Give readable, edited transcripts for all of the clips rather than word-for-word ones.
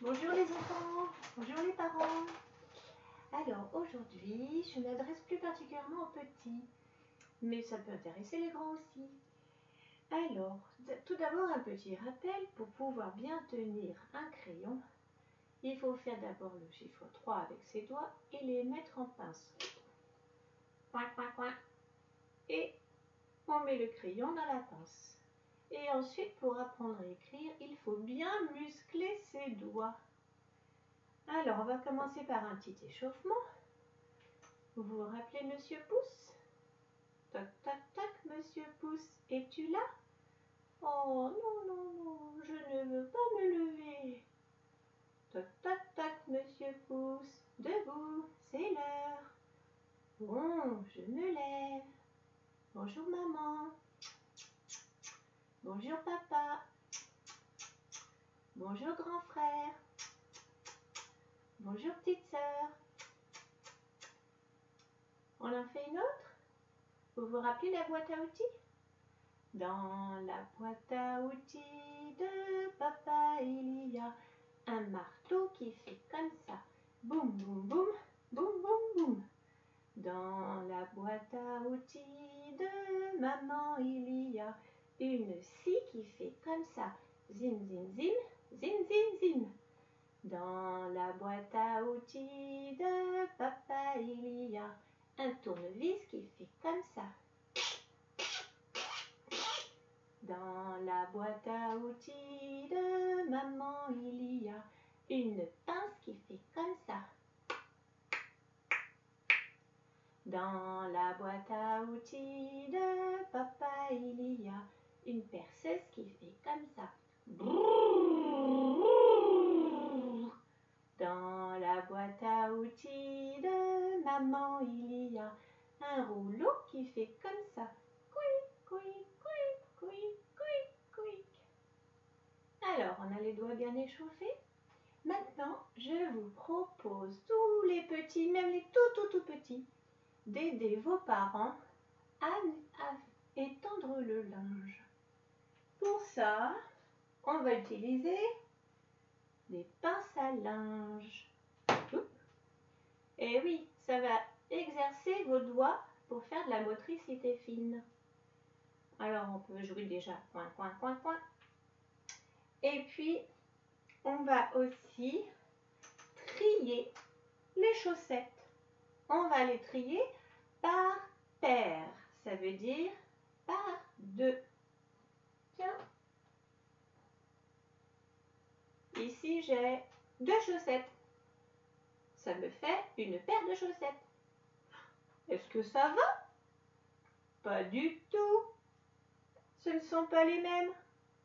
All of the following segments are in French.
Bonjour les enfants, bonjour les parents. Alors aujourd'hui, je m'adresse plus particulièrement aux petits, mais ça peut intéresser les grands aussi. Alors, tout d'abord un petit rappel, pour pouvoir bien tenir un crayon, il faut faire d'abord le chiffre 3 avec ses doigts et les mettre en pince. Coin, coin, coin. Et on met le crayon dans la pince. Et ensuite, pour apprendre à écrire, il faut bien muscler ses doigts. Alors, on va commencer par un petit échauffement. Vous vous rappelez Monsieur Pouce? Toc, toc, toc, Monsieur Pouce, es-tu là? Oh non, non, non, je ne veux pas me lever. Toc, toc, toc, Monsieur Pouce, debout, c'est l'heure. Bon, je me lève. Bonjour maman. Bonjour papa. Bonjour grand frère. Bonjour petite sœur. On en fait une autre? Vous vous rappelez la boîte à outils? Dans la boîte à outils de papa, il y a un marteau qui fait comme ça. Boum, boum, boum, boum, boum, boum. Dans la boîte à outils de maman, il y a une scie qui fait comme ça. Zim, zim, zim, zim, zim, zim. Dans la boîte à outils de papa, il y a un tournevis qui fait comme ça. Dans la boîte à outils de maman, il y a une pince qui fait comme ça. Dans la boîte à outils de papa, il y a une perceuse qui fait comme ça. Dans la boîte à outils de maman, il y a un rouleau qui fait comme ça. Couic, couic, couic, couic, couic, couic. Alors, on a les doigts bien échauffés. Maintenant, je vous propose, tous les petits, même les tout petits, d'aider vos parents à étendre le linge. Pour ça, on va utiliser des pinces à linge. Et oui, ça va exercer vos doigts pour faire de la motricité fine. Alors, on peut jouer déjà coin, coin, coin, coin. Et puis, on va aussi trier les chaussettes. On va les trier par paire. Ça veut dire par deux. Tiens. Ici, j'ai deux chaussettes. Ça me fait une paire de chaussettes. Est-ce que ça va? Pas du tout. Ce ne sont pas les mêmes.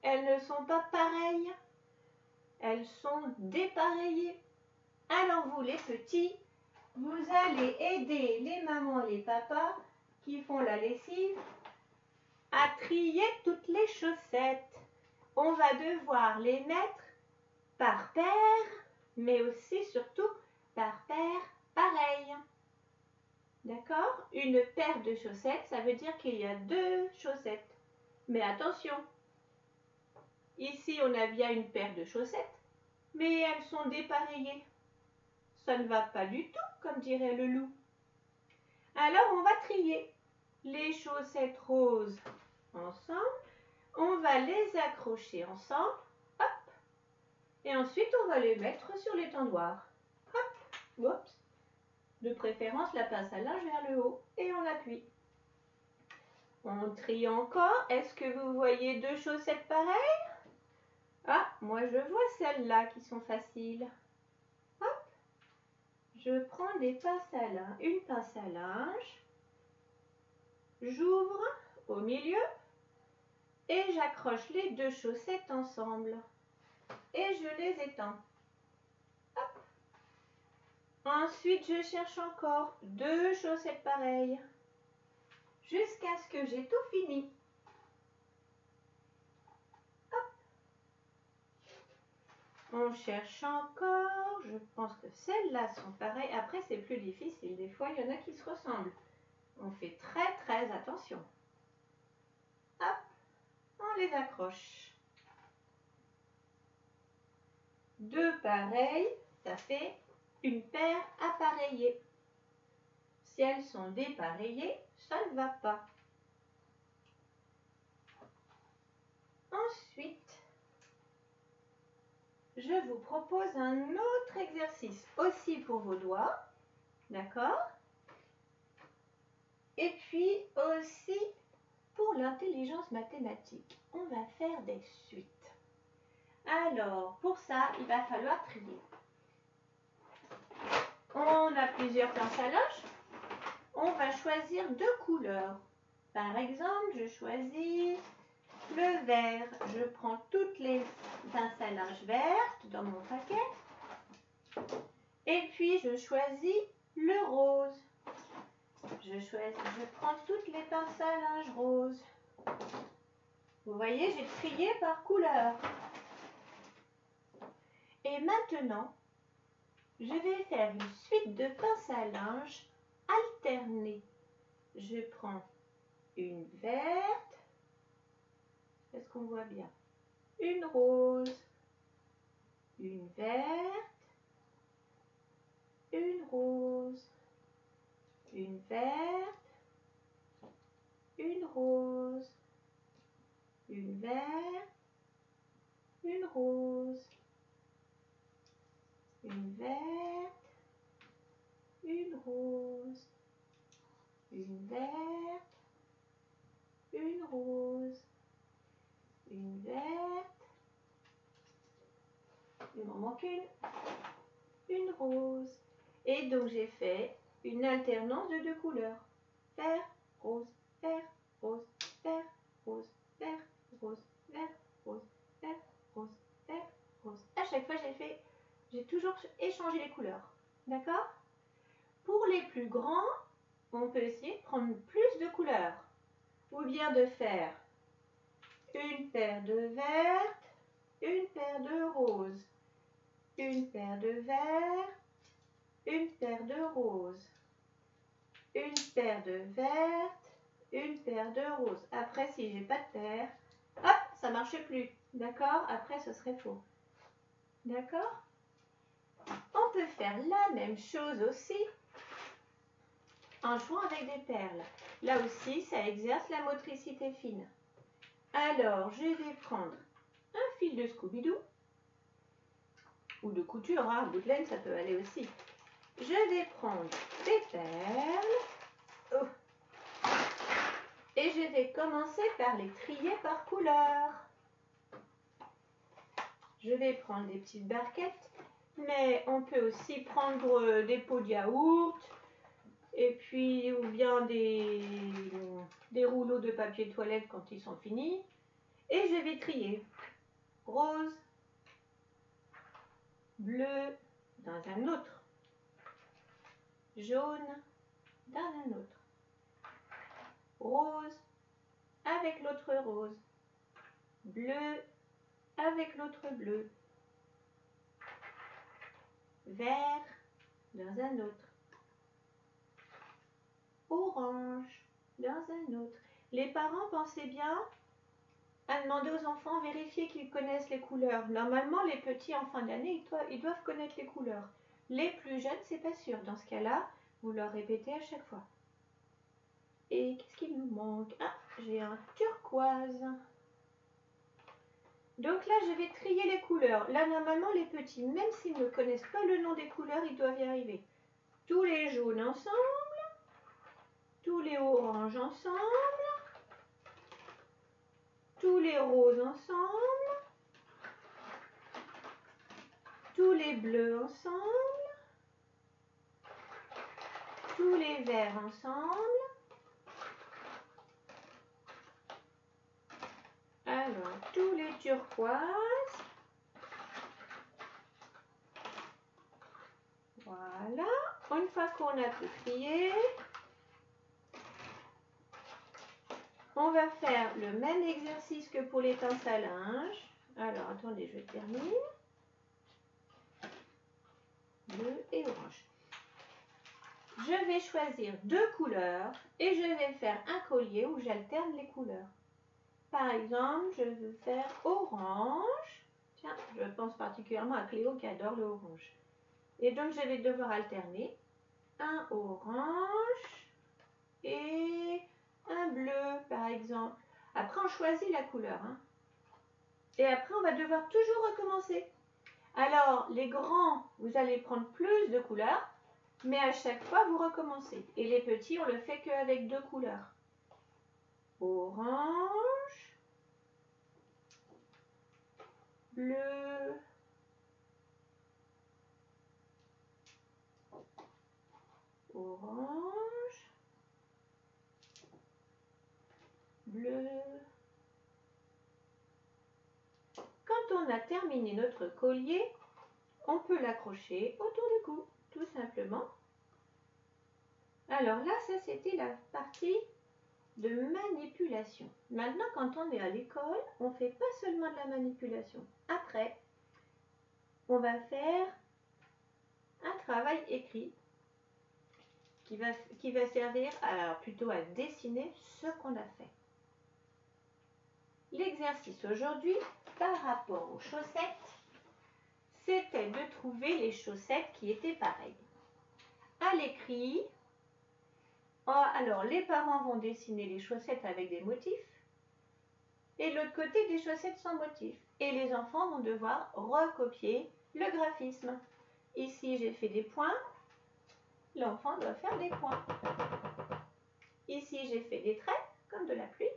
Elles ne sont pas pareilles. Elles sont dépareillées. Alors vous les petits, vous allez aider les mamans et les papas qui font la lessive à trier toutes les chaussettes. On va devoir les mettre par paire, mais aussi surtout par paire pareille. D'accord? Une paire de chaussettes, ça veut dire qu'il y a deux chaussettes. Mais attention, ici on a bien une paire de chaussettes, mais elles sont dépareillées. Ça ne va pas du tout, comme dirait le loup. Alors on va trier les chaussettes roses ensemble. On va les accrocher ensemble. Hop. Et ensuite on va les mettre sur l'étendoir. Hop. Oups. De préférence la pince à linge vers le haut. Et on appuie. On trie encore. Est-ce que vous voyez deux chaussettes pareilles? Ah, moi je vois celles-là qui sont faciles. Hop. Je prends des pinces à linge, une pince à linge. J'ouvre au milieu et j'accroche les deux chaussettes ensemble. Et je les étends. Hop. Ensuite, je cherche encore deux chaussettes pareilles. Jusqu'à ce que j'ai tout fini. Hop. On cherche encore. Je pense que celles-là sont pareilles. Après, c'est plus difficile. Des fois, il y en a qui se ressemblent. On fait très attention. Hop. On les accroche. 2 pareilles, ça fait une paire appareillée. Si elles sont dépareillées, ça ne va pas. Ensuite, je vous propose un autre exercice, aussi pour vos doigts, d'accord? Et puis aussi pour l'intelligence mathématique, on va faire des suites. Alors, pour ça, il va falloir trier. On a plusieurs pinces à linge. On va choisir 2 couleurs. Par exemple, je choisis le vert. Je prends toutes les pinces à linge vertes dans mon paquet. Et puis, je choisis le rose. Je prends toutes les pinces à linge roses. Vous voyez, j'ai trié par couleur. Et maintenant, je vais faire une suite de pinces à linge alternées. Je prends une verte. Est-ce qu'on voit bien? Une rose. Une verte. Une rose. Une verte. Une rose. Une verte. Une rose. Une verte. Une rose. Une verte. Une rose. Une verte. Il m'en manque une. Une rose. Et donc j'ai fait une alternance de 2 couleurs. Vert, rose, vert, rose, vert, rose, vert, rose, vert, rose, vert, rose, vert, rose. À chaque fois j'ai toujours échangé les couleurs. D'accord? Pour les plus grands, on peut essayer de prendre plus de couleurs. Ou bien de faire une paire de vertes, une paire de roses, une paire de verts, une paire de roses, une paire de vertes, une paire de roses. Après, si j'ai pas de paire, hop, ça marche plus. D'accord? Après, ce serait faux. D'accord? On peut faire la même chose aussi en jouant avec des perles. Là aussi, ça exerce la motricité fine. Alors, je vais prendre un fil de Scooby-Doo ou de couture, hein, bout de laine, ça peut aller aussi. Je vais prendre des perles et je vais commencer par les trier par couleur. Je vais prendre des petites barquettes, mais on peut aussi prendre des pots de yaourt et puis ou bien des rouleaux de papier toilette quand ils sont finis. Et je vais trier rose, bleu dans un autre, jaune dans un autre, rose avec l'autre rose, bleu avec l'autre bleu, vert dans un autre, orange dans un autre. Les parents, pensez bien à demander aux enfants, vérifier qu'ils connaissent les couleurs. Normalement, les petits en fin d'année, ils doivent connaître les couleurs. Les plus jeunes, c'est pas sûr. Dans ce cas-là, vous leur répétez à chaque fois. Et qu'est-ce qu'il nous manque? Ah, j'ai un turquoise. Donc là, je vais trier les couleurs. Là, normalement, les petits, même s'ils ne connaissent pas le nom des couleurs, ils doivent y arriver. Tous les jaunes ensemble, tous les oranges ensemble, tous les roses ensemble, tous les bleus ensemble, tous les verts ensemble. Alors, tous les turquoises. Voilà. Une fois qu'on a tout trié, on va faire le même exercice que pour les pinces à linge. Alors, attendez, je termine. Bleu et orange. Je vais choisir 2 couleurs et je vais faire un collier où j'alterne les couleurs. Par exemple, je veux faire orange. Tiens, je Je pense particulièrement à Cléo qui adore le orange. Et donc, je vais devoir alterner un orange et un bleu, par exemple. Après, on choisit la couleur. Hein. Et après, on va devoir toujours recommencer. Alors, les grands, vous allez prendre plus de couleurs, mais à chaque fois, vous recommencez. Et les petits, on le fait qu'avec 2 couleurs. Orange, bleu, orange, bleu. Quand on a terminé notre collier, on peut l'accrocher autour du cou, tout simplement. Alors là, ça c'était la partie de manipulation. Maintenant, quand on est à l'école, on ne fait pas seulement de la manipulation. Après, on va faire un travail écrit qui va servir plutôt à dessiner ce qu'on a fait. L'exercice aujourd'hui, par rapport aux chaussettes, c'était de trouver les chaussettes qui étaient pareilles. À l'écrit, alors les parents vont dessiner les chaussettes avec des motifs et de l'autre côté des chaussettes sans motif. Et les enfants vont devoir recopier le graphisme. Ici, j'ai fait des points. L'enfant doit faire des points. Ici, j'ai fait des traits, comme de la pluie.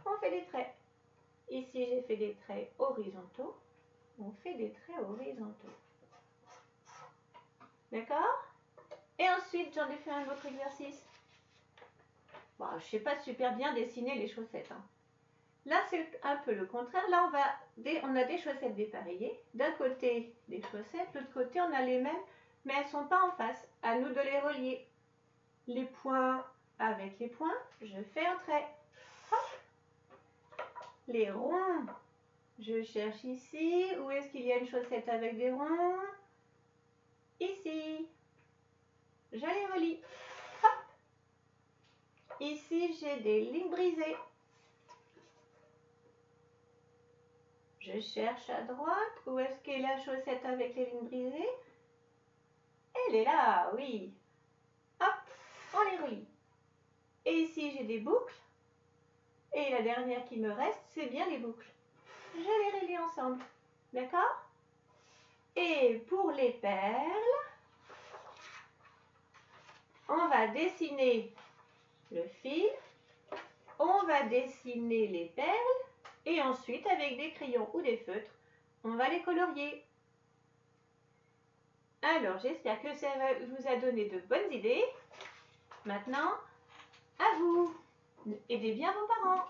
On fait des traits. Ici, j'ai fait des traits horizontaux. On fait des traits horizontaux. D'accord? Et ensuite, j'en ai fait un autre exercice. Bon, je ne sais pas super bien dessiner les chaussettes. Hein. Là, c'est un peu le contraire. Là, on a des chaussettes dépareillées. D'un côté, des chaussettes. De l'autre côté, on a les mêmes, mais elles ne sont pas en face. À nous de les relier. Les points avec les points, je fais un trait. Hop. Les ronds, je cherche ici. Où est-ce qu'il y a une chaussette avec des ronds? Ici. Je les relie. Hop. Ici, j'ai des lignes brisées. Je cherche à droite. Où est-ce qu'est la chaussette avec les lignes brisées? Elle est là, oui. Hop, on les relie. Et ici, j'ai des boucles. Et la dernière qui me reste, c'est bien les boucles. Je les relie ensemble. D'accord? Et pour les perles, on va dessiner le fil. On va dessiner les perles. Et ensuite, avec des crayons ou des feutres, on va les colorier. Alors, j'espère que ça vous a donné de bonnes idées. Maintenant, à vous. Aidez bien vos parents.